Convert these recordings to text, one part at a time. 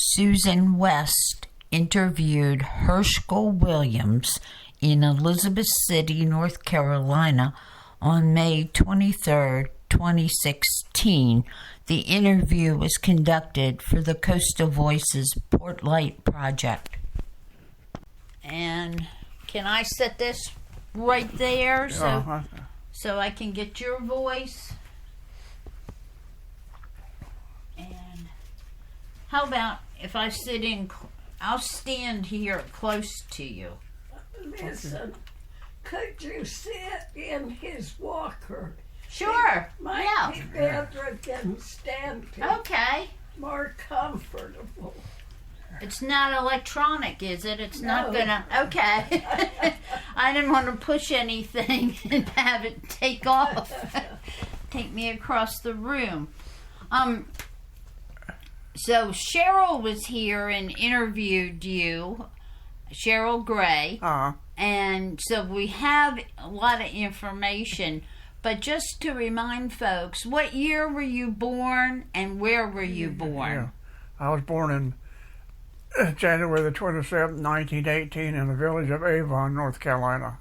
Susan West interviewed Herscal Williams in Elizabeth City, North Carolina on May 23, 2016. The interview was conducted for the Coastal Voices Portlight Project. And can I set this right there so I can get your voice? And how about if I sit in, I'll stand here close to you. Listen, could you sit in his walker? Sure. It might be better than standing. Okay. More comfortable. It's not electronic, is it? It's not No. gonna. Okay. I didn't want to push anything and have it take off, take me across the room. So Cheryl was here and interviewed you, Cheryl Gray, and so we have a lot of information. But just to remind folks, what year were you born and where were you born? Yeah. I was born in January the 27th, 1918 in the village of Avon, North Carolina.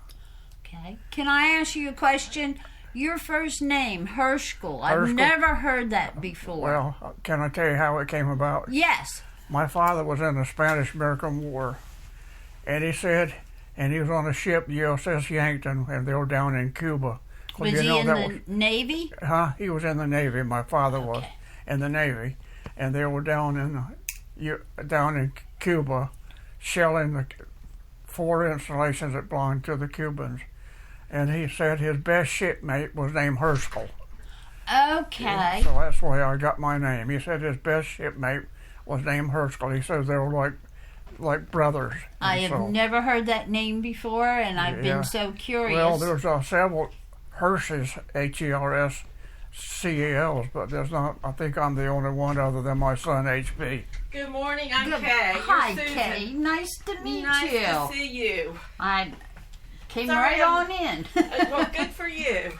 Okay. Can I ask you a question? Your first name, Herscal. I've Herscal. never heard that before. Well, can I tell you how it came about? Yes. My father was in the Spanish-American War, and he said, and he was on a ship, USS Yankton, and they were down in Cuba. Was he in the Navy? He was in the Navy. My father was Okay. in the Navy, and they were down in Cuba, shelling the 4 installations that belonged to the Cubans. And he said his best shipmate was named Herscal. Okay. So that's why I got my name. He said his best shipmate was named Herscal. He says they were like brothers. I have never heard that name before, and I've been so curious. Well, there's several Hers's, Herscals, but there's not. I think I'm the only one other than my son, HB. Good morning, I'm Good. Kay. Hi, You're Susan. Kay. Nice to meet Nice you. to see you. I came Sorry, right on in. Well, good for you.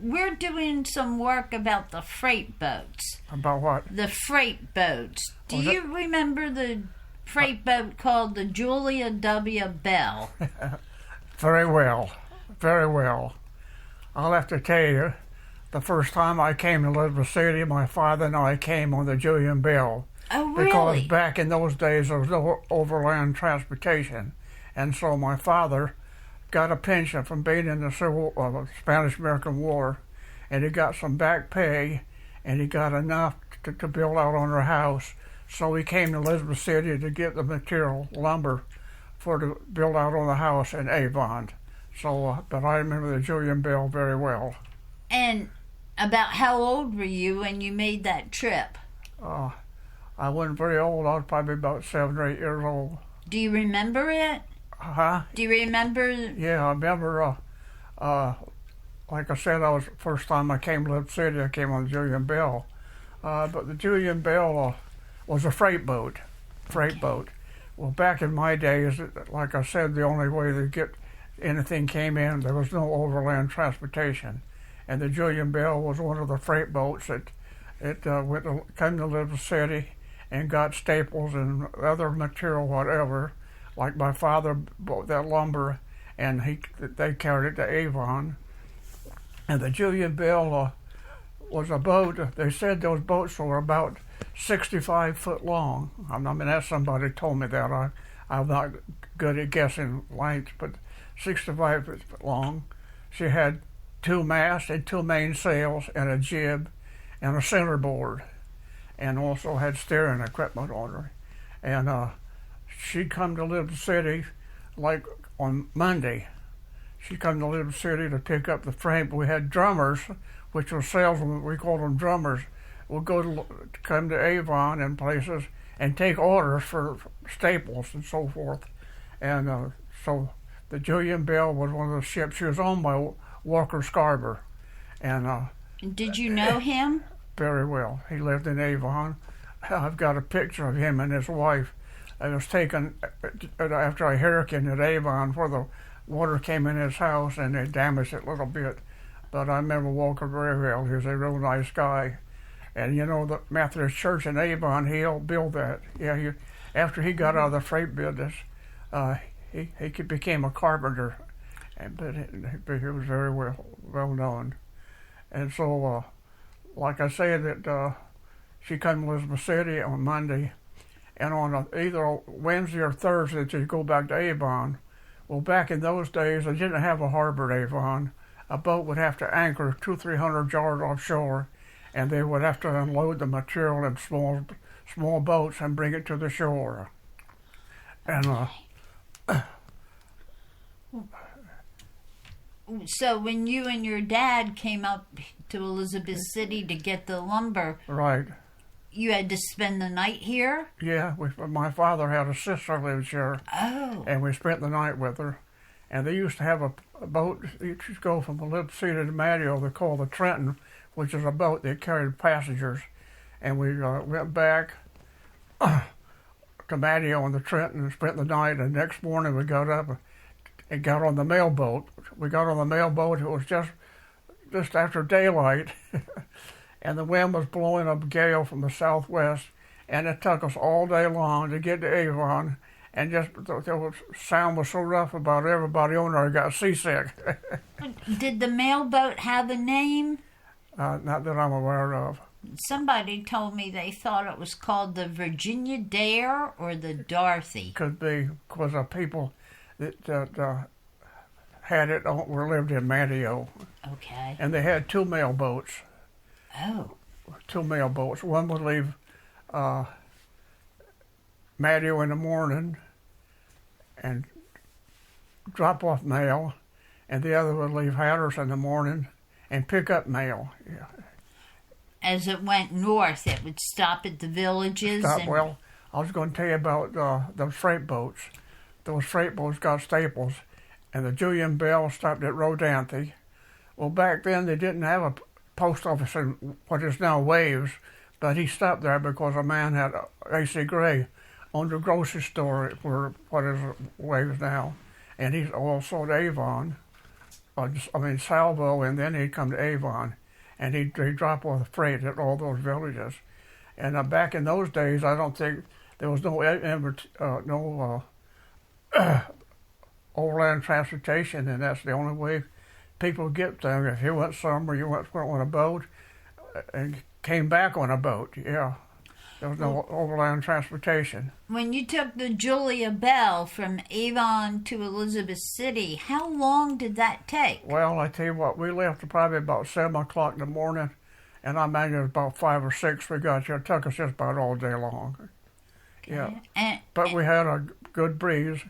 We're doing some work about the freight boats. About what? The freight boats. Do Was you remember the freight boat called the Julia W. Bell? Very well. Very well. I'll have to tell you, the first time I came to Elizabeth City, my father and I came on the Julian Bell. Oh, really? Because back in those days, there was no overland transportation. And so my father got a pension from being in the Spanish-American War, and he got some back pay, and he got enough to build out on our house. So he came to Elizabeth City to get the material, lumber, to build out on the house in Avon. So, but I remember the Julian Bell very well. And about how old were you when you made that trip? I wasn't very old. I was probably about 7 or 8 years old. Do you remember it? Do you remember? Yeah, I remember, like I said, first time I came to Elizabeth City, I came on the Julian Bell. But the Julian Bell was a freight boat. Well, back in my days, like I said, the only way to get anything came in, there was no overland transportation. And the Julian Bell was one of the freight boats that came to Elizabeth City and got staples and other material, whatever. Like my father bought that lumber, and they carried it to Avon. And the Julian Bell was a boat. They said those boats were about 65 foot long. I mean, that's somebody told me that. I'm not good at guessing length, but 65 foot long. She had 2 masts and 2 main sails and a jib and a centerboard, and also had steering equipment on her. And she'd come to Elizabeth City like on Monday. She'd come to Elizabeth City to pick up the freight. We had drummers, which were salesmen, we called them drummers, would come to Avon and places and take orders for staples and so forth. And so the Julian Bell was one of the ships. She was owned by Walker Scarborough. And did you know him? Very well. He lived in Avon. I've got a picture of him and his wife. It was taken after a hurricane at Avon, where the water came in his house and it damaged it a little bit. But I remember Walker very well. He was a real nice guy. And you know, the Methodist Church in Avon, he helped build that. Yeah, after he got out of the freight business, he became a carpenter, but he was very well known. And so, like I said, that she come to Elizabeth City on Monday, and on either Wednesday or Thursday she'd go back to Avon. Well, back in those days, they didn't have a harbor at Avon. A boat would have to anchor 200-300 yards offshore, and they would have to unload the material in small boats and bring it to the shore. And so when you and your dad came up to Elizabeth City to get the lumber, right, you had to spend the night here? Yeah, my father had a sister lives here. Oh. And we spent the night with her. And they used to have a boat. You could go from Elizabeth City to Manteo. They called the Trenton, which is a boat that carried passengers. And we went back to Manteo on the Trenton and spent the night. And the next morning we got up and got on the mailboat. We got on the mailboat. It was just after daylight. And the wind was blowing a gale from the southwest, and it took us all day long to get to Avon, and just the sound was so rough about everybody on there got seasick. Did the mailboat have a name? Not that I'm aware of. Somebody told me they thought it was called the Virginia Dare or the Dorothy. Could be, because the people that had it lived in Manteo. Okay. And they had two mailboats. Oh. Two mailboats. One would leave Manteo in the morning and drop off mail, and the other would leave Hatteras in the morning and pick up mail. Yeah. As it went north, it would stop at the villages. Well, I was going to tell you about those freight boats. Those freight boats got staples, and the Julian Bell stopped at Rodanthe. Well, back then they didn't have a post office in what is now Waves, but he stopped there because a man had A.C. Gray owned a grocery store for what is Waves now, and he's also at Avon, Salvo, and then he'd come to Avon, and he'd drop off the freight at all those villages. And back in those days, I don't think there was no overland transportation, and that's the only way people get there. If you went somewhere, you went on a boat and came back on a boat. Yeah, there was no overland transportation. When you took the Julia Bell from Avon to Elizabeth City, how long did that take? Well, I tell you what, we left probably about 7 o'clock in the morning, and I imagine it was about 5 or 6 we got here. It took us just about all day long. Okay. Yeah, but we had a good breeze.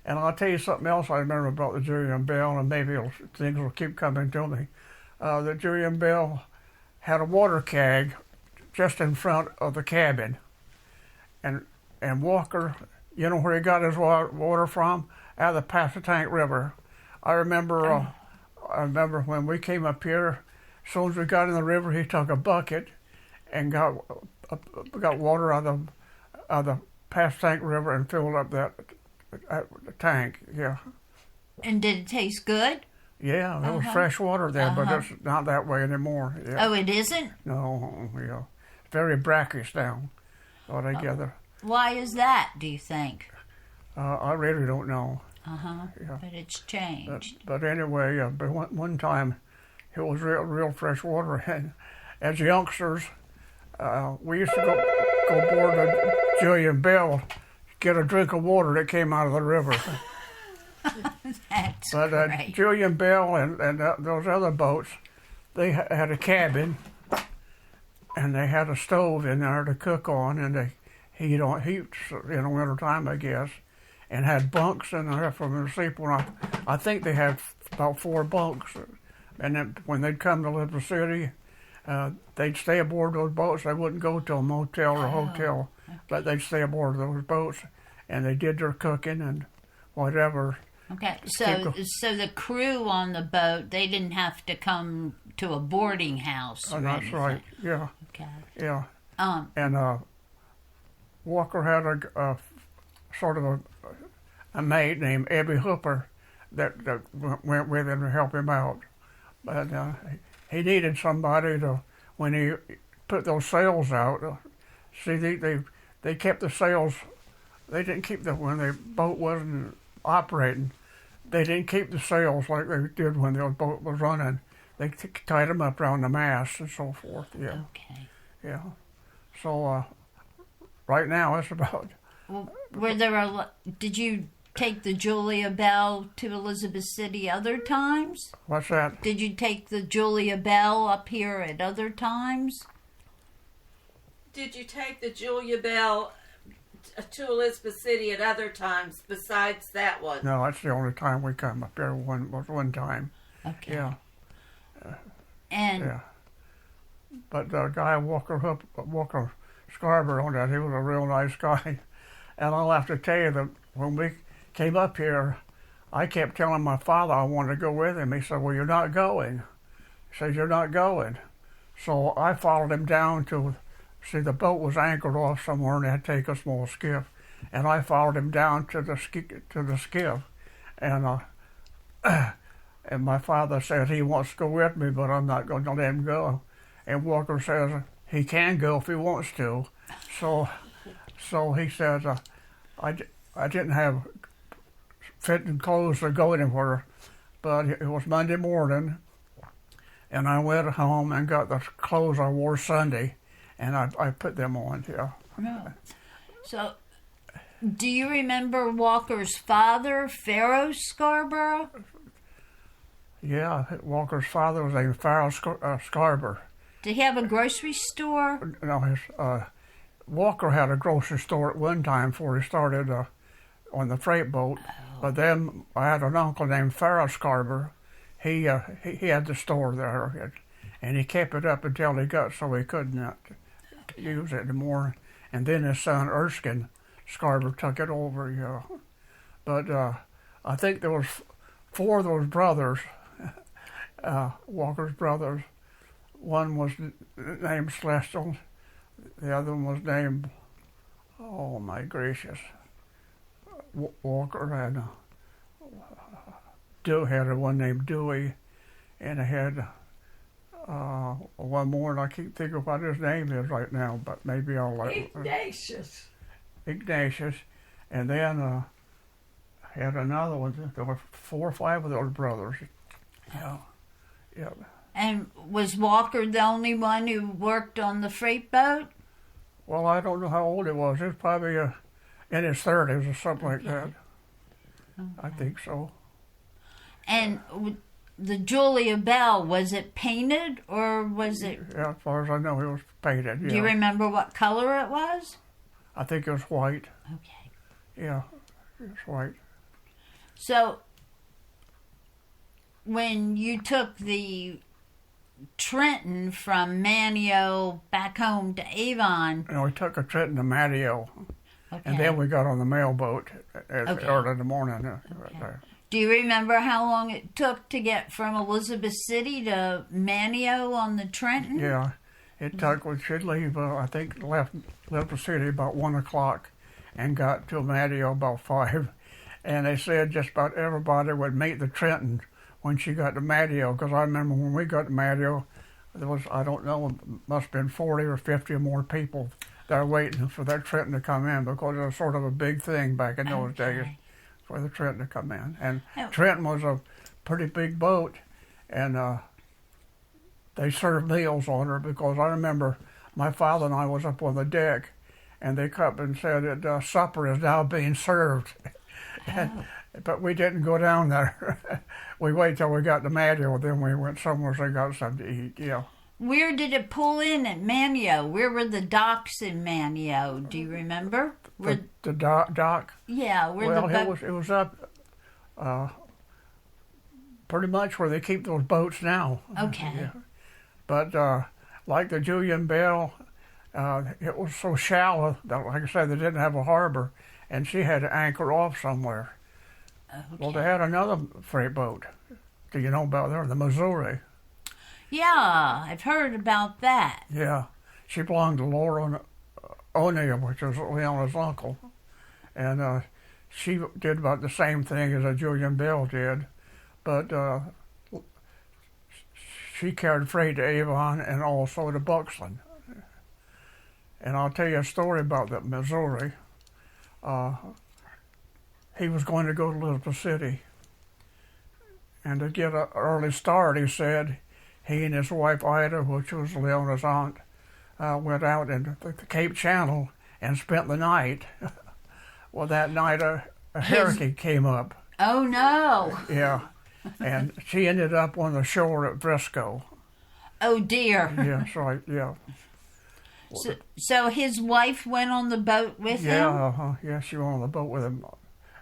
And I'll tell you something else I remember about the Julian Bell, and maybe things will keep coming to me. The Julian Bell had a water keg just in front of the cabin. And Walker, you know where he got his water from? Out of the Passatank River. I remember when we came up here, as soon as we got in the river, he took a bucket and got water out of the Passatank River and filled up the tank. Yeah. And did it taste good? Yeah, there was fresh water there, but it's not that way anymore. Yeah. Oh, it isn't? No, yeah. It's very brackish now altogether. Why is that, do you think? I really don't know. Yeah. But it's changed. But anyway, one time it was real fresh water, and as youngsters, we used to go aboard the Julian Bell, get a drink of water that came out of the river. That's great. Julian Bell and those other boats, they had a cabin, and they had a stove in there to cook on, and they heat in the wintertime, I guess, and had bunks in there for them to sleep on. I think they had about 4 bunks, and then when they'd come to Elizabeth City, they'd stay aboard those boats. They wouldn't go to a motel or a hotel, but they'd stay aboard those boats, and they did their cooking and whatever. Okay, so the crew on the boat, they didn't have to come to a boarding house. Oh, that's right. Yeah. Okay. Yeah. And Walker had a sort of a maid named Abby Hooper that went with him to help him out, but he needed somebody to when he put those sails out. See, they kept the sails. They didn't keep them when the boat wasn't operating. They didn't keep the sails like they did when the boat was running. They tied them up around the mast and so forth. Yeah. Okay. Yeah. So right now it's about. Well, did you take the Julia Bell to Elizabeth City other times? What's that? Did you take the Julia Bell up here at other times? Did you take the Julia Bell to Elizabeth City at other times besides that one? No, that's the only time we come up here. One time. Okay. Yeah. And Yeah. But the guy Walker Scarborough on that, he was a real nice guy. And I'll have to tell you that when we came up here, I kept telling my father I wanted to go with him. He said, well, you're not going. He said, you're not going. So I followed him down to, see, the boat was anchored off somewhere and they had to take a small skiff. And I followed him down to the skiff. And and my father said he wants to go with me, but I'm not going to let him go. And Walker says he can go if he wants to. So he says, I didn't have fitting clothes to go anywhere, but it was Monday morning, and I went home and got the clothes I wore Sunday, and I put them on, yeah. no. So, do you remember Walker's father, Pharaoh Scarborough? Yeah, Walker's father was named Pharaoh Scarborough. Did he have a grocery store? No, Walker had a grocery store at one time before he started on the freight boat. Oh. But then I had an uncle named Farrah Scarborough. He had the store there, and he kept it up until he got so he couldn't use it anymore. And then his son Herscal Scarborough took it over. Yeah, but I think there was 4 of those brothers, Walker's brothers. One was named Celestial. The other one was named, oh my gracious, Walker had one named Dewey, and I had one more, and I can't think of what his name is right now, but maybe I'll let Ignatius. Ignatius, and then had another one. There were 4 or 5 of those brothers. Yeah, yeah. And was Walker the only one who worked on the freight boat? Well, I don't know how old he was. He was probably in his 30s or something like that. Okay. I think so. And the Julia Bell, was it painted or was it? Yeah, as far as I know, it was painted. Yeah. Do you remember what color it was? I think it was white. Okay. Yeah, it was white. So, when you took the Trenton from Manteo back home to Avon. And we took a Trenton to Manteo, Okay. and then we got on the mailboat early in the morning. Right Okay. there. Do you remember how long it took to get from Elizabeth City to Manteo on the Trenton? Yeah, it took, we should leave, I think left the city about 1 o'clock and got to Manteo about 5. And they said just about everybody would meet the Trenton when she got to Manteo, because I remember when we got to Manteo, there was, I don't know, must have been 40 or 50 or more people there waiting for that Trenton to come in, because it was sort of a big thing back in those days for the Trenton to come in. And Trenton was a pretty big boat, and they served meals on her, because I remember my father and I was up on the deck, and they come and said that supper is now being served. But we didn't go down there. We waited till we got to Manteo, then we went somewhere and got something to eat, yeah. Where did it pull in at Manteo? Where were the docks in Manteo? Do you remember? The dock? Yeah, where it was up pretty much where they keep those boats now. Okay. Yeah. But like the Julian Bell, it was so shallow that, like I said, they didn't have a harbor, and she had to anchor off somewhere. Okay. Well, they had another freight boat. Do you know about her? The Missouri. Yeah, I've heard about that. Yeah. She belonged to Laura O'Neill, which was Leona's uncle. And she did about the same thing as a Julian Bell did. But she carried freight to Avon and also to Buxton. And I'll tell you a story about that Missouri. He was going to go to Elizabeth City. And to get an early start, he said, he and his wife Ida, which was Leona's aunt, went out in the Cape Channel and spent the night. Well, that night a hurricane came up. Oh, no. Yeah. And she ended up on the shore at Frisco. Oh, dear. Yes, right, yeah. So his wife went on the boat with him? Yeah, yeah, she went on the boat with him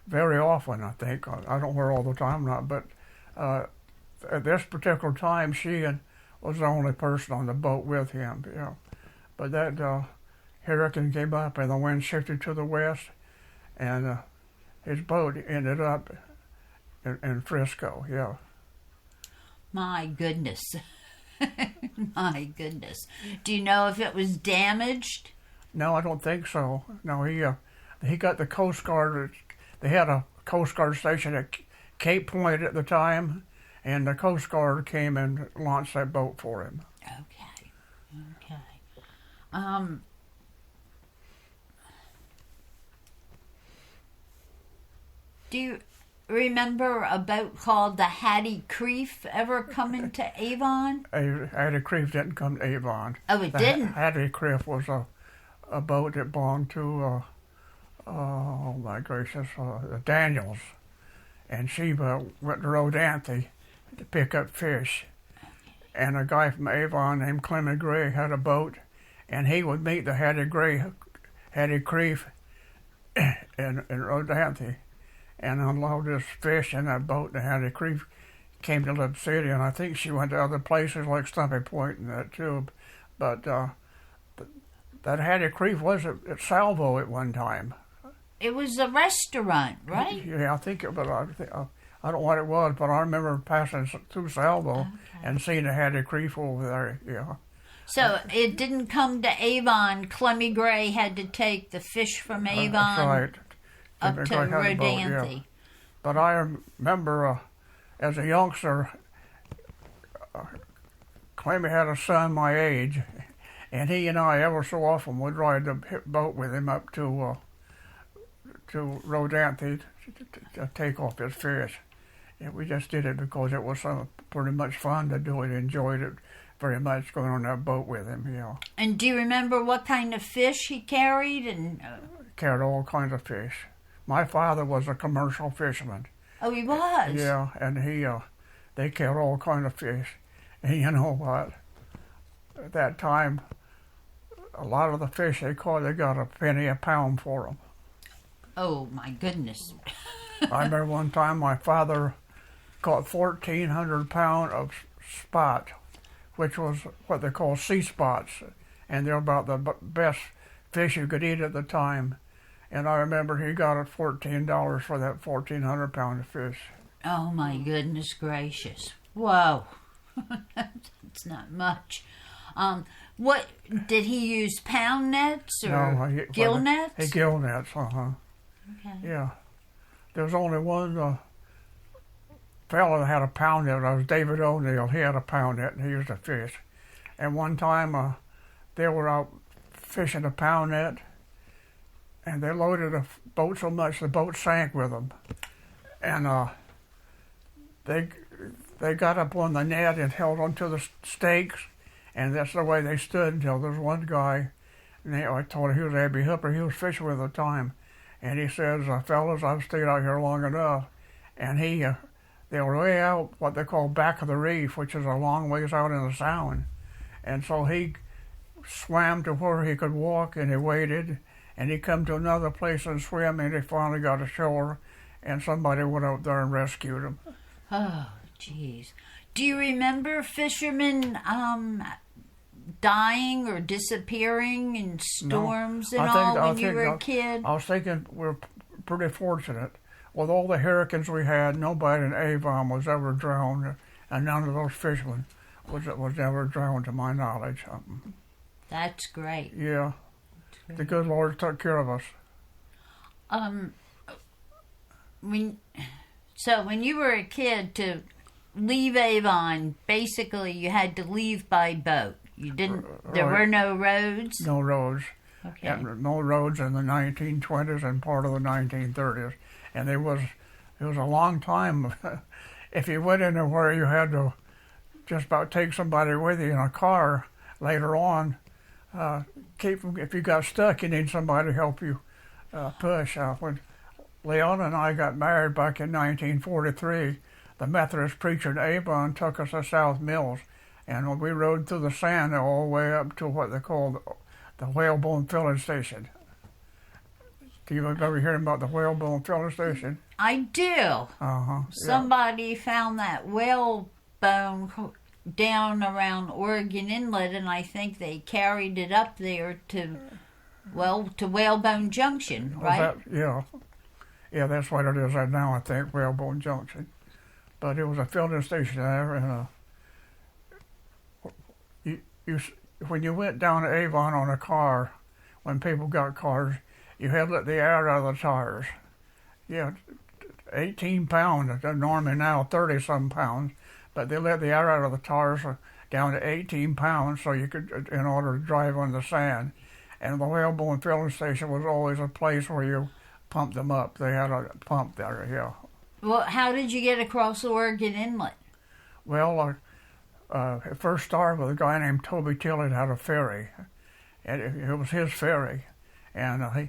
very often, I think. I don't wear all the time, but at this particular time, she was the only person on the boat with him, yeah. But that hurricane came up and the wind shifted to the west, and his boat ended up in Frisco, yeah. My goodness. My goodness. Do you know if it was damaged? No, I don't think so. No, he got the Coast Guard. They had a Coast Guard station at Cape Point at the time, and the Coast Guard came and launched that boat for him. Okay. Do you remember a boat called the Hattie Creef ever coming to Avon? Hattie Creef didn't come to Avon. Oh, it didn't? Hattie Creef was a boat that belonged to, oh my gracious, the Daniels. And she went to Rodanthe to pick up fish. And a guy from Avon named Clement Gray had a boat, and he would meet the Hattie Creef in Rodanthe and unload his fish in that boat. And Hattie Creef came to Elizabeth City, and I think she went to other places like Stumpy Point and that too. But that Hattie Creef was at Salvo at one time. It was a restaurant, right? Yeah, I think it, but I don't know what it was, but I remember passing through Salvo and seeing the Hattie Creef over there, yeah. So it didn't come to Avon. Clemmy Gray had to take the fish from Avon That's right. up to Rodanthe. Yeah. But I remember as a youngster, Clemmy had a son my age, and he and I ever so often would ride the boat with him up to Rodanthe to take off his fish. And we just did it because it was pretty much fun to do it. Enjoyed it very much going on that boat with him, you know. And do you remember what kind of fish he carried? And carried all kinds of fish. My father was a commercial fisherman. Oh, he was? Yeah, and they carried all kinds of fish. And you know what? At that time, a lot of the fish they caught, they got a penny a pound for them. Oh, my goodness. I remember one time my father caught 1,400 pounds of spot, which was what they call sea spots, and they're about the best fish you could eat at the time. And I remember he got it $14 for that 1,400 pound of fish. Oh, my goodness gracious. Whoa. That's not much. What, did he use pound nets or gill nets? Gill nets, Okay. Yeah. There was only one fellow that had a pound net. That was David O'Neill. He had a pound net, and he used to fish. And one time they were out fishing a pound net, and they loaded a boat so much the boat sank with them. And they got up on the net and held onto the stakes, and that's the way they stood until there was one guy, and I told him he was Abby Hooper. He was fishing with at the time. And he says, fellas, I've stayed out here long enough. And they were way out what they call back of the reef, which is a long ways out in the Sound. And so he swam to where he could walk, and he waited, and he come to another place and swim, and he finally got ashore, and somebody went out there and rescued him. Oh, jeez. Do you remember fishermen dying or disappearing in storms when you were a kid? I was thinking we're pretty fortunate. With all the hurricanes we had, nobody in Avon was ever drowned, and none of those fishermen was ever drowned to my knowledge. That's great. Yeah. That's great. The good Lord took care of us. When you were a kid, to leave Avon, basically you had to leave by boat. You didn't. There were no roads. No roads. Okay. And no roads in the 1920s and part of the 1930s. And it was a long time. If you went anywhere, you had to just about take somebody with you in a car later on. If you got stuck, you need somebody to help you push. When Leon and I got married back in 1943, the Methodist preacher in Avon took us to South Mills, and we rode through the sand all the way up to what they called the Whalebone Filling Station. Do you ever hear about the Whalebone Filling Station? I do. Somebody found that whalebone down around Oregon Inlet, and I think they carried it up there to Whalebone Junction, right? Yeah, that's what it is right now, I think, Whalebone Junction. But it was a filling station there, and when you went down to Avon on a car, when people got cars, you had to let the air out of the tires. Yeah, 18 pounds, normally now 30-some pounds, but they let the air out of the tires down to 18 pounds so you could, in order to drive on the sand. And the Whalebone filling station was always a place where you pumped them up. They had a pump there, yeah. Well, how did you get across Oregon Inlet? Well, it first started with a guy named Toby Tillett had a ferry, and it was his ferry. And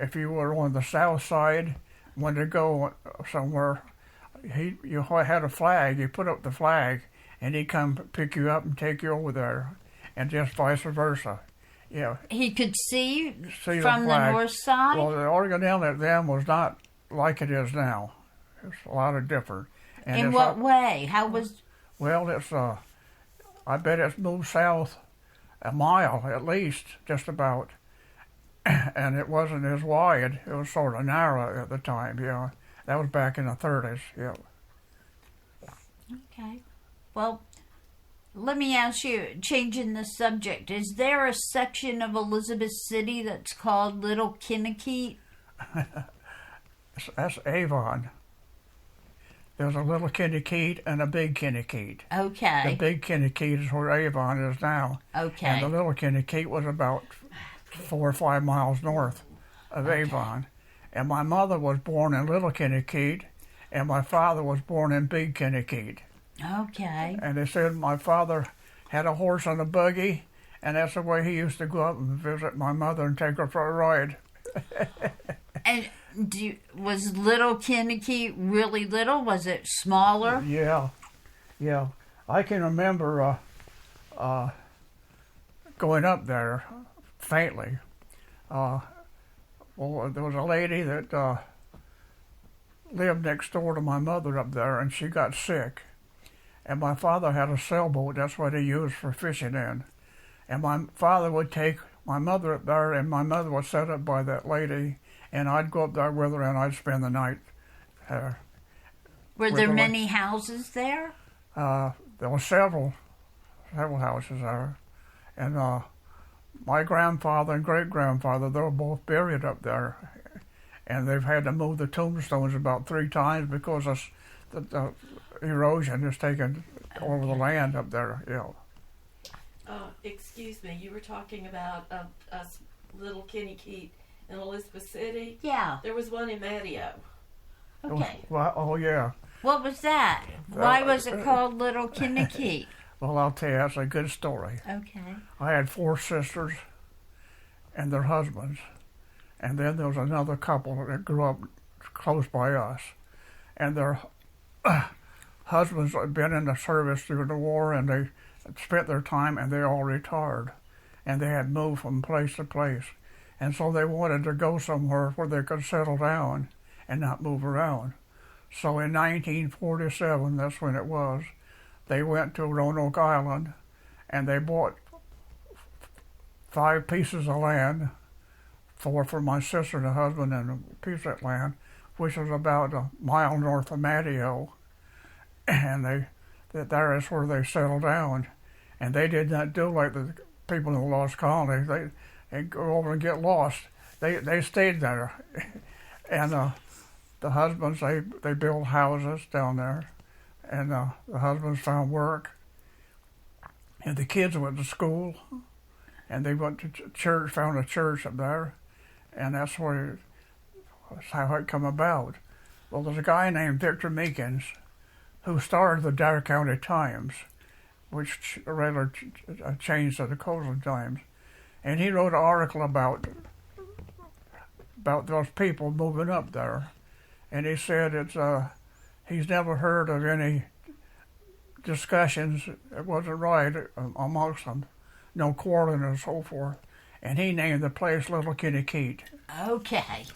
if you were on the south side, wanted to go somewhere, you had a flag. You put up the flag, and he'd come pick you up and take you over there, and just vice versa. Yeah. He could see the from the north side? Well, the Oregon Inlet then was not like it is now. It's a lot of different. And in what way? How was... Well, it's I bet it's moved south a mile at least, just about. And it wasn't as wide. It was sort of narrow at the time, yeah. That was back in the 30s, yeah. Okay. Well, let me ask you, changing the subject, is there a section of Elizabeth City that's called Little Kinnakeet? That's Avon. There's a little Kinnakeet and a big Kinnakeet. Okay. The big Kinnakeet is where Avon is now. Okay. And the little Kinnakeet was about 4 or 5 miles north of Avon. And my mother was born in Little Kinnakeet, and my father was born in Big Kinnakeet. Okay. And they said my father had a horse and a buggy, and that's the way he used to go up and visit my mother and take her for a ride. And was Little Kinnakeet really little? Was it smaller? Yeah. I can remember going up there faintly. Well, there was a lady that lived next door to my mother up there, and she got sick. And my father had a sailboat. That's what he used for fishing in. And my father would take my mother up there, and my mother was set up by that lady, and I'd go up there with her, and I'd spend the night. Were there many houses there? There were several houses there. And my grandfather and great-grandfather, they were both buried up there. And they've had to move the tombstones about 3 times because the erosion has taken over the land up there, yeah. Excuse me, you were talking about us Little Kinnakeet in Elizabeth City? Yeah. There was one in Manteo. Okay. Oh, yeah. What was that? Why was it called Little Kinnakeet? Well, I'll tell you, that's a good story. Okay. I had 4 sisters and their husbands. And then there was another couple that grew up close by us. And their husbands had been in the service through the war, and they spent their time, and they all retired. And they had moved from place to place. And so they wanted to go somewhere where they could settle down and not move around. So in 1947, that's when it was, they went to Roanoke Island, and they bought 5 pieces of land, 4 for my sister and her husband, and a piece of land, which was about a mile north of Manteo. And there is where they settled down. And they did not do like the people in the Lost Colonies. They go over and get lost. They stayed there. And the husbands, they built houses down there. And the husbands found work. And the kids went to school. and they went to church, found a church up there, and that's how it come about. Well, there's a guy named Victor Meekins who started the Dare County Times, which rather changed to the Coastal Times, and he wrote an article about those people moving up there, and he said he's never heard of any discussions that wasn't right amongst them, no quarreling and so forth, and he named the place Little Kinnakeet. Okay.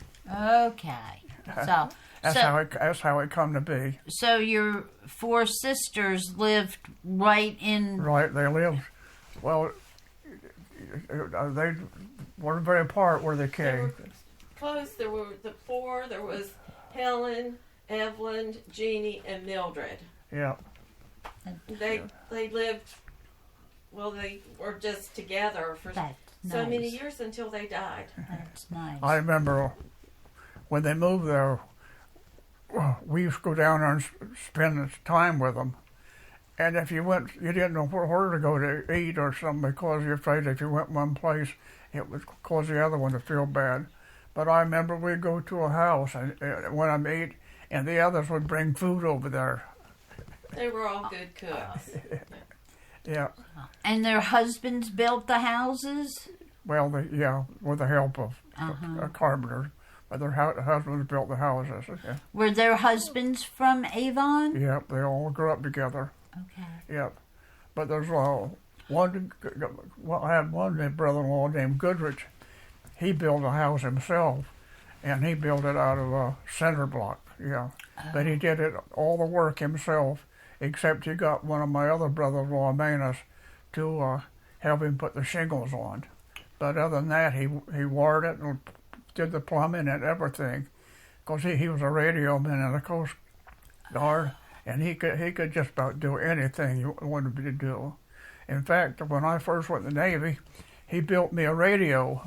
So That's how it come to be. So your 4 sisters lived right in... Right, they lived, well, they weren't very apart where they They came. were close. There were the 4. There was Helen, Evelyn, Jeannie, and Mildred. Yeah. They lived, well, they were just together for That's so nice. many years until they died. That's nice. I remember when they moved there, we used to go down there and spend time with them. And if you went, you didn't know where to go to eat or something because you're afraid if you went one place, it would cause the other one to feel bad. But I remember we'd go to a house and when I ate, and the others would bring food over there. They were all good cooks. Yeah. And their husbands built the houses? Well, with the help of a carpenter. But their husbands built the houses. Yeah. Were their husbands from Avon? Yep, they all grew up together. Okay. Yep. But there's I had one brother-in-law named Goodrich. He built a house himself, and he built it out of a cinder block. Yeah. But he did all the work himself, except he got one of my other brother-in-law, Manus, to help him put the shingles on. But other than that, he wired it and did the plumbing and everything, because he was a radio man in the Coast Guard, and he could just about do anything you wanted me to do. In fact, when I first went in the Navy, he built me a radio.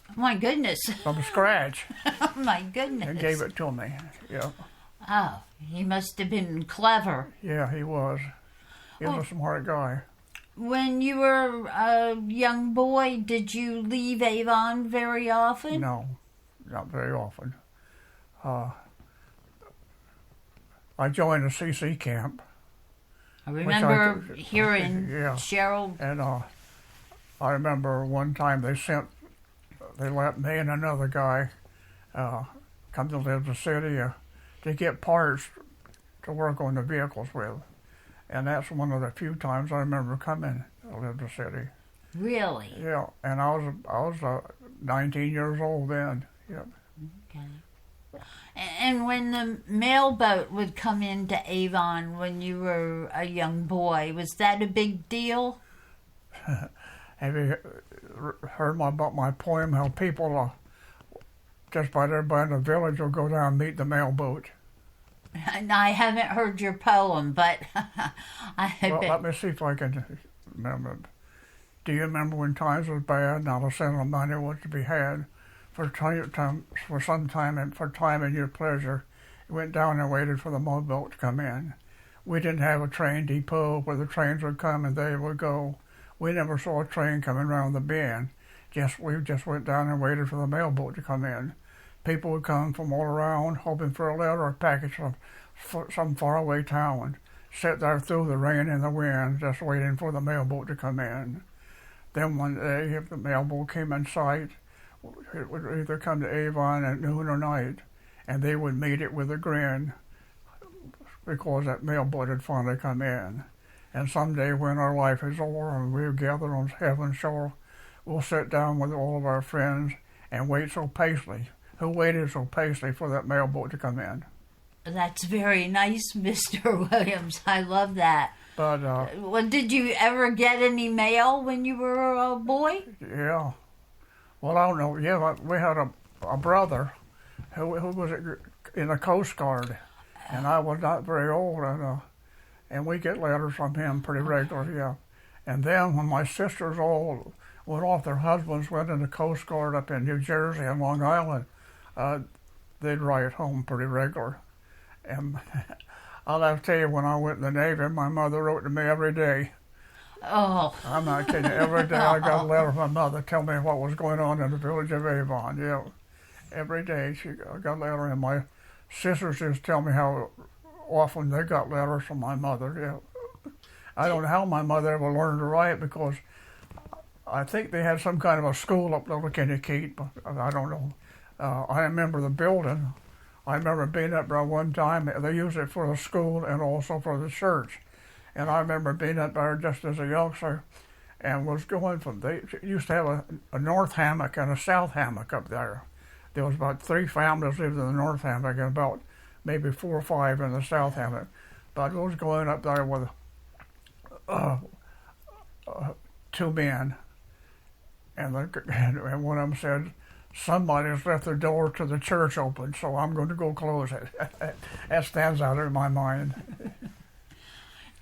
Oh my goodness. From scratch. Oh my goodness. And gave it to me. Yeah. Oh, he must have been clever. Yeah, he was. He was a smart guy. When you were a young boy, did you leave Avon very often? No, not very often. I joined a CC camp. I remember hearing yeah. Cheryl. And I remember one time they let me and another guy come to live in the city to get parts to work on the vehicles with. And that's one of the few times I remember coming to live in the city. Really? Yeah, and I was 19 years old then. Yep. Okay. And when the mailboat would come into Avon when you were a young boy, was that a big deal? Have you heard about my poem, how people, just about everybody in the village will go down and meet the mailboat? And I haven't heard your poem, but Let me see if I can remember. Do you remember when times was bad, not a cent of money was to be had? For some time and your pleasure, you went down and waited for the mailboat to come in. We didn't have a train depot where the trains would come and they would go. We never saw a train coming around the bend. We just went down and waited for the mailboat to come in. People would come from all around, hoping for a letter or a package from some faraway town, sit there through the rain and the wind, just waiting for the mailboat to come in. Then one day, if the mailboat came in sight, it would either come to Avon at noon or night, and they would meet it with a grin because that mailboat had finally come in. And someday when our life is over and we're gathered on heaven's shore, we'll sit down with all of our friends and wait so patiently. Who waited so patiently for that mailboat to come in? That's very nice, Mr. Williams. I love that. But well, did you ever get any mail when you were a boy? Yeah. Well, I don't know. Yeah, we had a brother who was in the Coast Guard, and I was not very old, and we get letters from him pretty regular. Yeah. And then when my sisters all went off, their husbands went in the Coast Guard up in New Jersey and Long Island. They'd write home pretty regular. And I'll have to tell you, when I went in the Navy, my mother wrote to me every day. Oh. I'm not kidding. Every day I got a letter from my mother telling me what was going on in the village of Avon. Yeah, every day I got a letter, and my sisters just tell me how often they got letters from my mother. Yeah, I don't know how my mother ever learned to write, because I think they had some kind of a school up there in Kinnakeet, but I don't know. I remember the building. I remember being up there one time. They used it for the school and also for the church. And I remember being up there just as a youngster, and was going from, they used to have a north hammock and a south hammock up there. There was about 3 families lived in the north hammock and about maybe 4 or 5 in the south hammock. But I was going up there with 2 men, and one of them said, "Somebody's left the door to the church open, so I'm going to go close it." That stands out in my mind.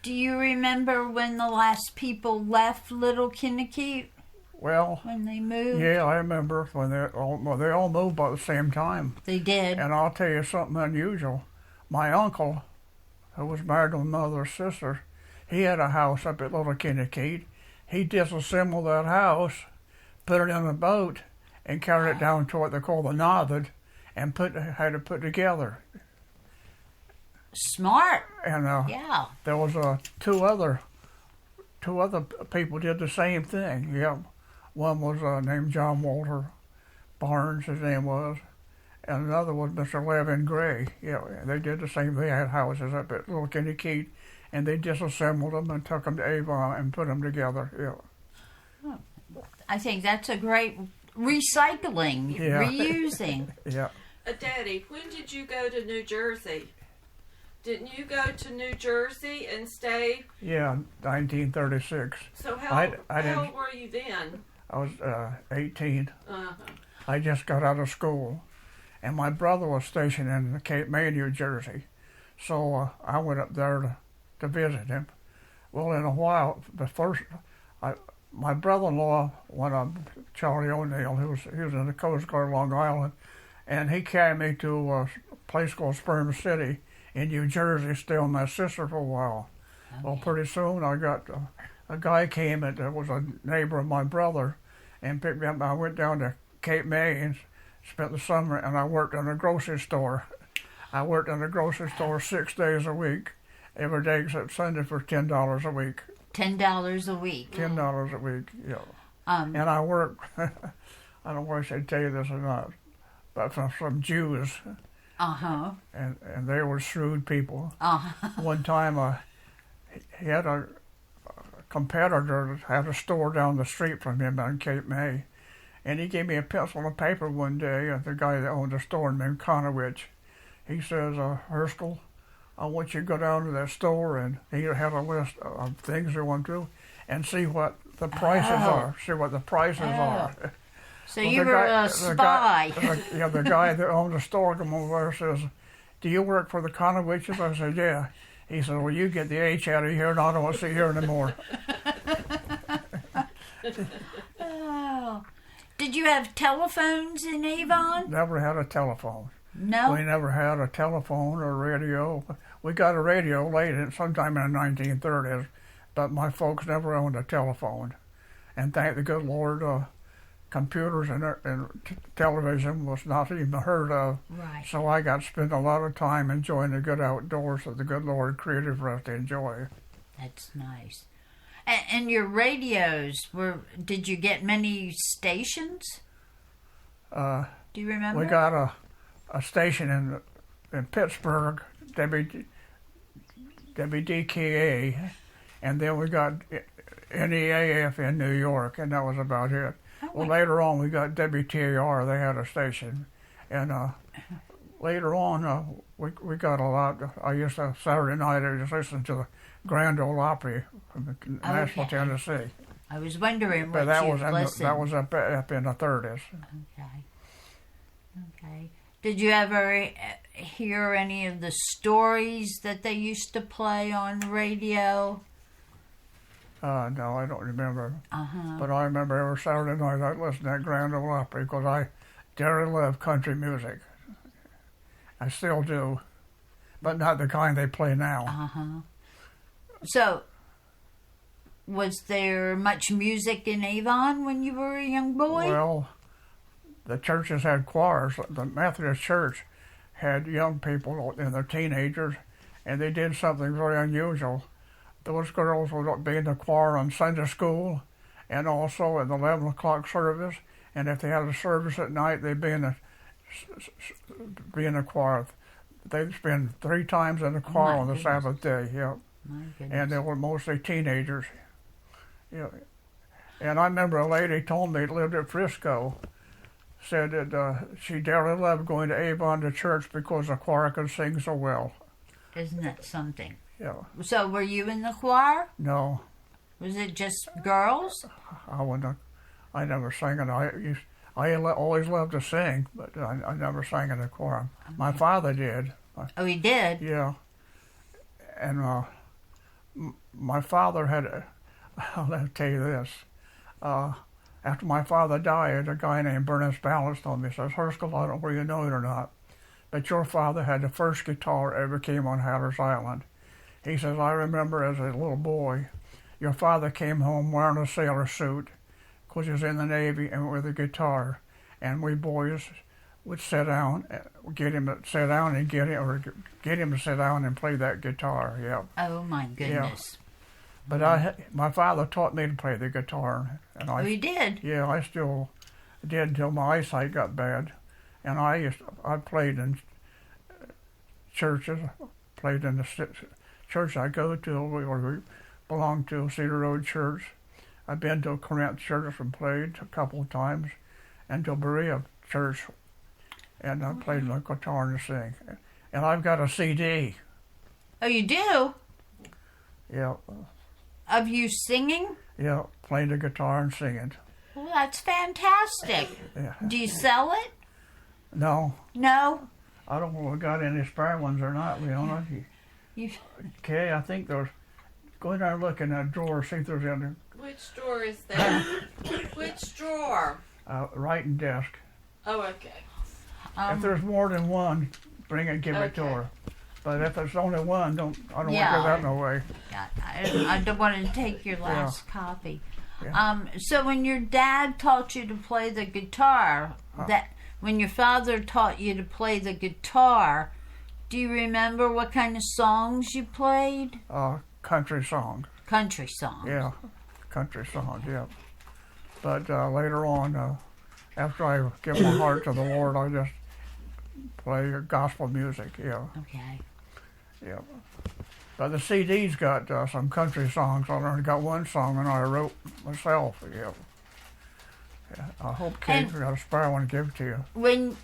Do you remember when the last people left Little Kinnakeet? Well, when they moved? Yeah, I remember when they all moved by the same time. They did. And I'll tell you something unusual. My uncle, who was married to my mother's sister, he had a house up at Little Kinnakeet. He disassembled that house, put it in a boat, and carried it down to what they call the Nodded, and had it put together. Smart. And yeah, there was two other people did the same thing. Yeah, one was named John Walter Barnes, his name was, and another was Mr. Levin Gray. Yeah, they did the same. They had houses up at Little Kinnakeet, and they disassembled them and took them to Avon and put them together. Yeah. I think that's a great recycling, reusing. Yeah. Daddy, when did you go to New Jersey? Didn't you go to New Jersey and stay? Yeah, 1936. So how old were you then? I was 18. Uh-huh. I just got out of school, and my brother was stationed in Cape May, New Jersey. So I went up there to visit him. Well, in a while, my brother-in-law went up, Charlie O'Neill, he was in the Coast Guard, Long Island, and he carried me to a place called Sperm City in New Jersey, stay with my sister for a while. Okay. Well, pretty soon I got a guy came that was a neighbor of my brother and picked me up. I went down to Cape May and spent the summer, and I worked in a grocery store. I worked in a grocery store 6 days a week, every day except Sunday, for $10 a week. $10 a week. $10 a week, yeah. And I worked, I don't know if I should tell you this or not, but from some Jews. Uh-huh. And they were shrewd people. Uh-huh. One time he had a competitor that had a store down the street from him on Cape May. And he gave me a pencil and paper one day, the guy that owned the store named Conowitch. He says, "Herscal, I want you to go down to that store," and he had a list of things they want to do, and see what the prices are. See what the prices are. So you were a spy. The guy that owned the store came over and says, "Do you work for the Conowitches?" I said, "Yeah." He said, "Well, you get the H out of here, and I don't want to see you here anymore." Oh. Did you have telephones in Avon? Never had a telephone. No? We never had a telephone or radio. We got a radio late, sometime in the 1930s, but my folks never owned a telephone. And thank the good Lord, computers and television was not even heard of. Right. So I got to spend a lot of time enjoying the good outdoors that the good Lord created for us to enjoy. That's nice. And your radios, did you get many stations? Do you remember? We got a station in Pittsburgh, WDKA, and then we got NEAF in New York, and that was about it. Well, later on, we got WTAR. They had a station. And later on, we got a lot. I used to, Saturday night, I just listened to the Grand Ole Opry from Nashville, Tennessee. I was wondering what that you listened. That was up in the 30s. Okay. Did you ever hear any of the stories that they used to play on the radio? No, I don't remember. Uh-huh. But I remember every Saturday night I'd listen to that Grand Ole Opry because I dearly love country music. I still do, but not the kind they play now. Uh-huh. So, Was there much music in Avon when you were a young boy? Well, the churches had choirs. The Methodist Church had young people and their teenagers, and they did something very unusual. Those girls would be in the choir on Sunday school and also at the 11 o'clock service, and if they had a service at night, they'd be in the choir. They'd spend 3 times in the choir on the Sabbath day, yeah. My goodness. And they were mostly teenagers. Yeah. And I remember a lady told me that lived at Frisco, said that she dearly loved going to Avon to church because the choir could sing so well. Isn't that something? Yeah. So were you in the choir? No, Was it just girls? I never sang it. I always loved to sing, but I never sang in the choir. My father did. Oh, he did? Yeah. And my father had, I'll have to tell you this. After my father died, a guy named Bernice Balance told me, he says, Herscal, I don't know whether you know it or not, but your father had the first guitar ever came on Hatteras Island. He says, I remember as a little boy, your father came home wearing a sailor suit because he was in the Navy and with a guitar. And we boys would sit down, get him to sit down and get him to sit down and play that guitar, yeah. Oh, my goodness. Yeah. But my father taught me to play the guitar. And Oh, he did? Yeah, I still did until my eyesight got bad. And I played in churches, played in the church I go to, we belonged to Cedar Road Church. I've been to Corinth Church and played a couple of times, and to Berea Church, and I played the guitar and sing. And I've got a CD. Oh, you do? Yeah. Of you singing? Yeah, playing the guitar and singing. Well, that's fantastic. Yeah. Do you sell it? No, No? I don't know if we got any spare ones or not, Leona. Okay, I think there's. Go in there and look in that drawer, see if there's any. Which drawer is that? Which drawer? Writing desk. Oh, okay. If there's more than one, bring it, give it to Okay. her. But if it's only one, I don't want to Yeah. give that away. I don't want to take your last copy. Yeah. So when your dad taught you to play the guitar, when your father taught you to play the guitar, do you remember what kind of songs you played? Country songs. Country songs. Yeah, country songs, yeah. But later on, after I give my heart to the Lord, I just play gospel music, yeah. Okay. Yeah. But the CD's got some country songs on it. I got one song and I wrote myself, yeah. I hope Kate's got a spare one to give to you. When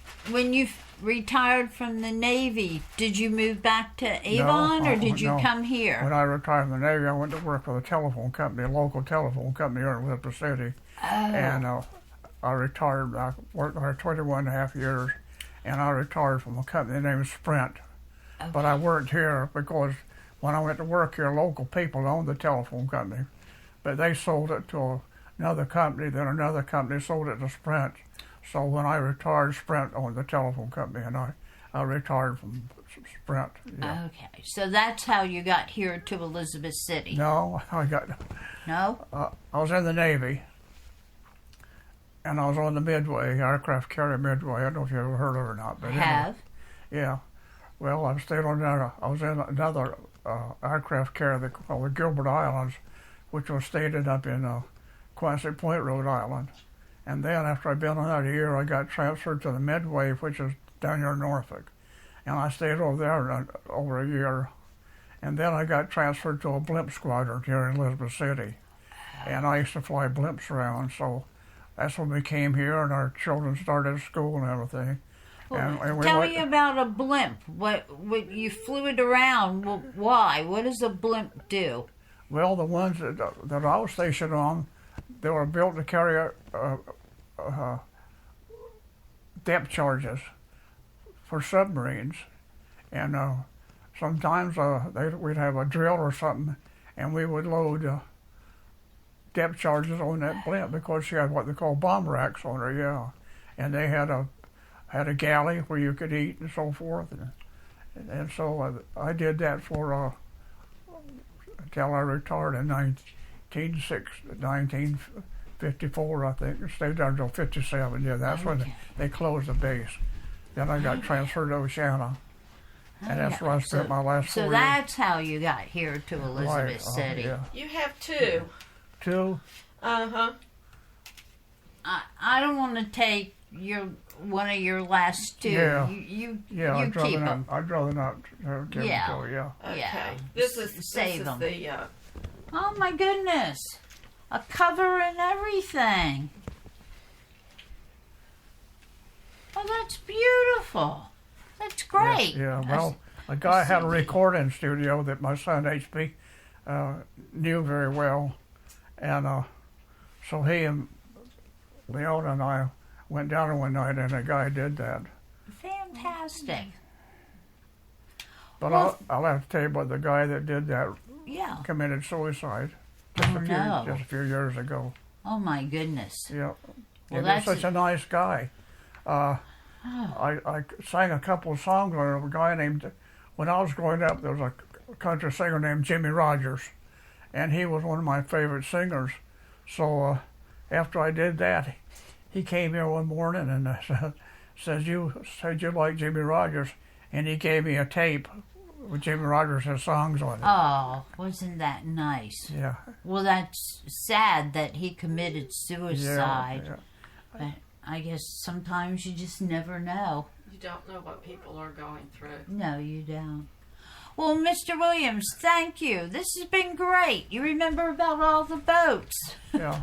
you retired from the Navy, did you move back to Avon or did you come here? When I retired from the Navy, I went to work for a telephone company, a local telephone company here in Elizabeth City. Oh. And I retired. I worked there 21 and a half years, and I retired from a company named Sprint. Okay. But I worked here because when I went to work here, local people owned the telephone company. But they sold it to another company, then another company sold it to Sprint. So when I retired, Sprint owned the telephone company, and I retired from Sprint. Yeah. Okay, so that's how you got here to Elizabeth City. No, No? I was in the Navy, and I was on the Midway, aircraft carrier Midway. I don't know if you ever heard of it or not. But Have. Yeah. Well, I stayed on there. I was in another aircraft carrier called the Gilbert Islands, which was stated up in Quincy Point, Rhode Island. And then after I'd been on that a year, I got transferred to the Midway, which is down here in Norfolk. And I stayed over there over a year. And then I got transferred to a blimp squadron here in Elizabeth City. And I used to fly blimps around, so that's when we came here and our children started school and everything. Well, and we tell went, me about a blimp. What you flew it around? Well, why? What does a blimp do? Well, the ones that I was stationed on, they were built to carry depth charges for submarines. And sometimes we'd have a drill or something, and we would load depth charges on that blimp because she had what they call bomb racks on her, yeah. And they had a galley where you could eat and so forth. And so I did that for until I retired in 1954, I think. It stayed there until 57. Yeah, that's when they closed the base. Then I got transferred to Oceana. And that's where I spent my last 4 So years. that's how you got here to Elizabeth Right, City. yeah. You have 2. 2? Uh-huh. I don't want to take one of your last 2. Yeah. You I'd rather keep not, them. I'd rather not give Yeah. them to her, yeah. Okay. Yeah. This is Save them. the Oh my goodness. A cover and everything. Oh, that's beautiful. That's great. Yeah, well, a guy had a recording studio that my son HB knew very well. And so he and Leona and I went down there one night, and the guy did that. Fantastic. But Well- I'll have to tell you about the guy that did that Yeah. committed suicide Oh, no. just a few years ago. Oh my goodness. Yeah. Well, And that's he's such a nice guy. I sang a couple of songs with a guy named, when I was growing up, there was a country singer named Jimmy Rogers, and he was one of my favorite singers. So after I did that, he came here one morning and said you like Jimmy Rogers, and he gave me a tape with Jimmy Rogers' songs on it. Oh, wasn't that nice? Yeah. Well, that's sad that he committed suicide. Yeah. But I guess sometimes you just never know. you don't know what people are going through. No, you don't. Well, Mr. Williams, thank you. This has been great. You remember about all the boats. Yeah.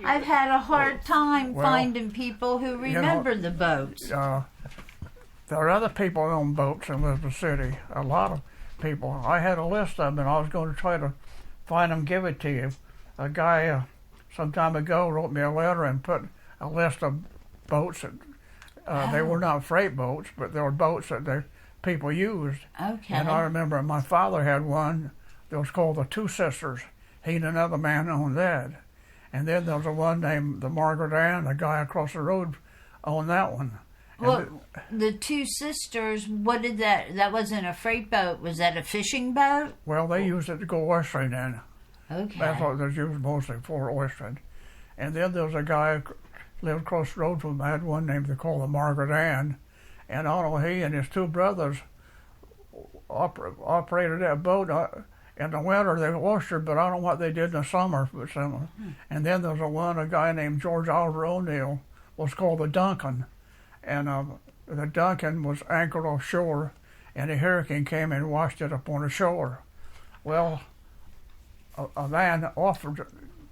I've had a hard time well, finding people who remember the boats. There are other people who own boats in Elizabeth City. A lot of people. I had a list of them, and I was going to try to find them, give it to you. A guy some time ago wrote me a letter and put a list of boats that they were not freight boats, but they were boats that the people used. Okay. And I remember my father had one that was called the Two Sisters. He and another man owned that. And then there was a one named the Margaret Ann. A guy across the road owned that one. And Well, the Two Sisters, what did that wasn't a freight boat, was that a fishing boat? well, they used it to go oystering in. Okay. That's what they used mostly for, oystering. And then there was a guy who lived across the road from him. I had one named they called the Margaret Ann. And I don't know, he and his 2 brothers operated that boat. In the winter, they oystered, but I don't know what they did in the summer. And then there was a guy named George Oliver O'Neill, was called the Duncan. And the Duncan was anchored offshore, and a hurricane came and washed it up on the shore. Well, a man offered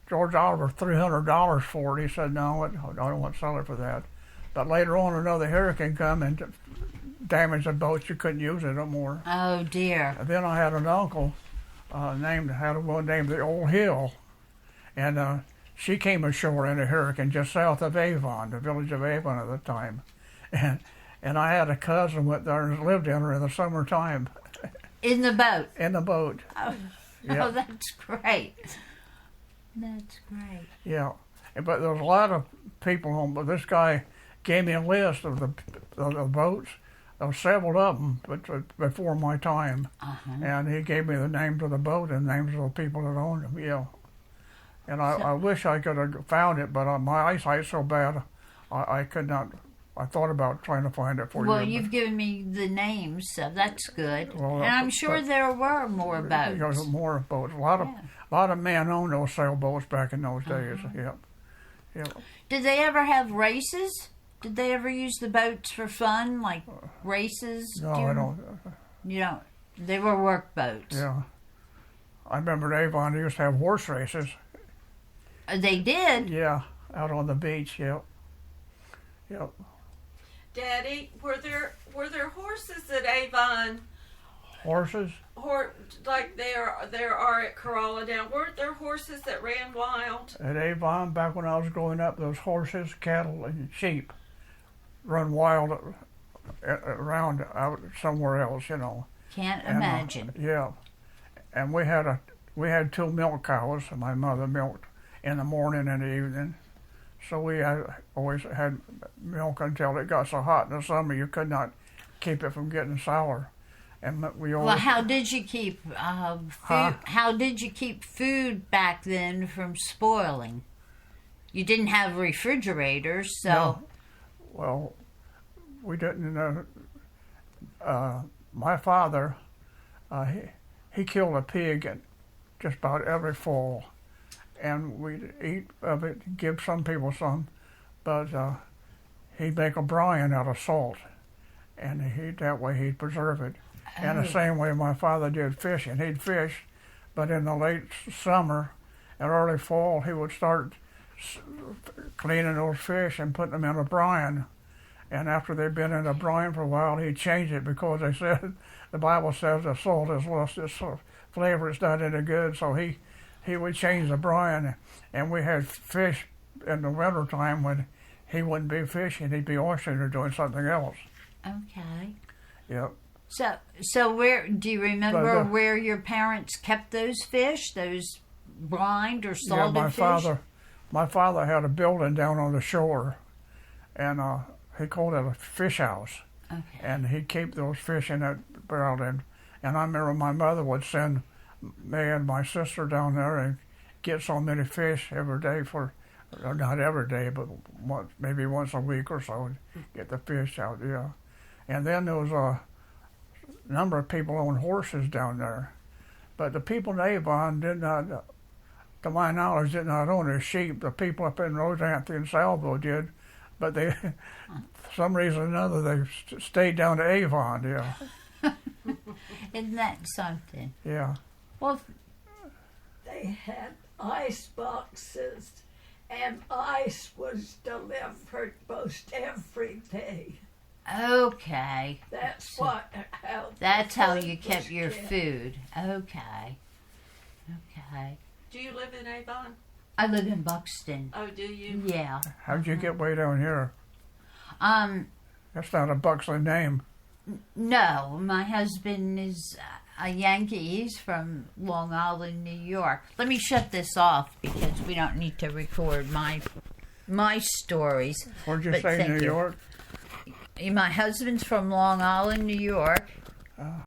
George Oliver $300 for it. He said, no, I don't want to sell it for that. But later on, another hurricane come and damaged the boat. You couldn't use it no more. Oh, dear. And then I had an uncle had one named the Old Hill, and she came ashore in a hurricane just south of Avon, the village of Avon at the time. And I had a cousin went there and lived in her in the summertime. In the boat. In the boat. Oh, Yeah. oh, that's great. That's great. Yeah. But there was a lot of people home, but this guy gave me a list of the boats. There were several of them, but before my time. And he gave me the names of the boat and names of the people that owned them, yeah. And I wish I could have found it, but my eyesight's so bad, I could not. I thought about trying to find it for you. Well, you've given me the names, so that's good. Well, and I'm sure there were more boats. There was more boats. A lot of men owned those sailboats back in those days. Yep. Yep. Did they ever have races? Did they ever use the boats for fun, like races? No, I don't. You don't. They were work boats. Yeah. I remember at Avon, they used to have horse races. They did. Yeah, out on the beach. Yep. Yep. Daddy, were there horses at Avon? Horses? Like there are at Corolla Down. Weren't there horses that ran wild? At Avon, back when I was growing up, those horses, cattle, and sheep run wild around out somewhere else, you know. Can't imagine. Yeah. And we had 2 milk cows, and my mother milked in the morning and the evening. So we always had milk until it got so hot in the summer you could not keep it from getting sour. and we always. Well, how did you keep food? How did you keep food back then from spoiling? You didn't have refrigerators, so. No. Well, we didn't. My father, he killed a pig just about every fall, and we'd eat of it, give some people some, but he'd make a brine out of salt, and that way he'd preserve it. And the same way my father did fishing. He'd fish, but in the late summer and early fall, he would start cleaning those fish and putting them in a brine. And after they'd been in a brine for a while, he'd change it because they said, the Bible says the salt has lost its flavor, it's not any good. So he would change the brine. And we had fish in the wintertime when he wouldn't be fishing, he'd be oystering or doing something else. Okay. Yep. So where do you remember where your parents kept those fish, those brined or salted fish? My father had a building down on the shore, and he called it a fish house. Okay. And he'd keep those fish in that building. And I remember my mother would send me and my sister down there and get so many fish every day not every day, but maybe once a week or so, and get the fish out, yeah. And then there was a number of people on horses down there. But the people in Avon did not, to my knowledge, did not own their sheep. The people up in Roseanthony and Salvo did. But they, for some reason or another, they stayed down to Avon, yeah. Isn't that something? Yeah. Well, they had ice boxes, and ice was delivered most every day. Okay. That's how you kept your food. Okay. Okay. Do you live in Avon? I live in Buxton. Oh, do you? Yeah. How'd you get way down here? That's not a Buxton name. No, my husband is a Yankee. He's from Long Island, New York. Let me shut this off because we don't need to record my stories. Where'd you say, New York? My husband's from Long Island, New York.